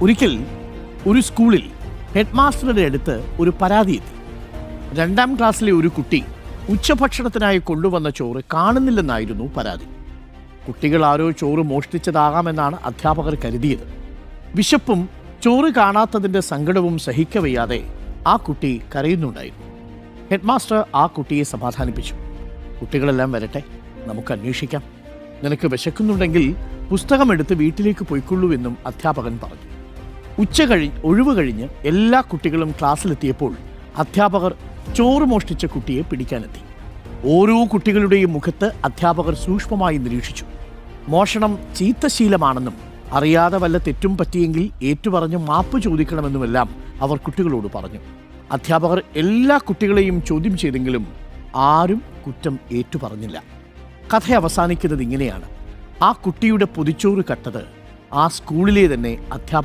ഒരിക്കൽ ഒരു സ്കൂളിൽ ഹെഡ് മാസ്റ്ററുടെ അടുത്ത് ഒരു പരാതി എത്തി. 2ാം ക്ലാസ്സിലെ ഒരു കുട്ടി ഉച്ചഭക്ഷണത്തിനായി കൊണ്ടുവന്ന ചോറ് കാണുന്നില്ലെന്നായിരുന്നു പരാതി. കുട്ടികൾ ആരോ ചോറ് മോഷ്ടിച്ചതാകാമെന്നാണ് അധ്യാപകർ കരുതിയത്. വിശപ്പും ചോറ് കാണാത്തതിൻ്റെ സങ്കടവും സഹിക്കവയ്യാതെ ആ കുട്ടി കരയുന്നുണ്ടായിരുന്നു. ഹെഡ് മാസ്റ്റർ ആ കുട്ടിയെ സമാധാനിപ്പിച്ചു. കുട്ടികളെല്ലാം വരട്ടെ, നമുക്ക് അന്വേഷിക്കാം. നിനക്ക് പുസ്തകമെടുത്ത് വീട്ടിലേക്ക് പോയിക്കൊള്ളൂ എന്നും അധ്യാപകൻ പറഞ്ഞു. ഒഴിവ് കഴിഞ്ഞ് എല്ലാ കുട്ടികളും ക്ലാസ്സിലെത്തിയപ്പോൾ അധ്യാപകർ ചോറ് മോഷ്ടിച്ച കുട്ടിയെ പിടിക്കാനെത്തി. ഓരോ കുട്ടികളുടെയും മുഖത്ത് അധ്യാപകർ സൂക്ഷ്മമായി നിരീക്ഷിച്ചു. മോഷണം ചീത്തശീലമാണെന്നും അറിയാതെ വല്ല തെറ്റും പറ്റിയെങ്കിൽ ഏറ്റുപറഞ്ഞ് മാപ്പ് ചോദിക്കണമെന്നുമെല്ലാം അവർ കുട്ടികളോട് പറഞ്ഞു. അധ്യാപകർ എല്ലാ കുട്ടികളെയും ചോദ്യം ചെയ്തെങ്കിലും ആരും കുറ്റം ഏറ്റുപറഞ്ഞില്ല. കഥ അവസാനിക്കുന്നത് ഇങ്ങനെയാണ്. ആ കുട്ടിയുടെ പൊതിച്ചോറ് കട്ടത് ആ സ്കൂളിലെ തന്നെ അധ്യാപകർ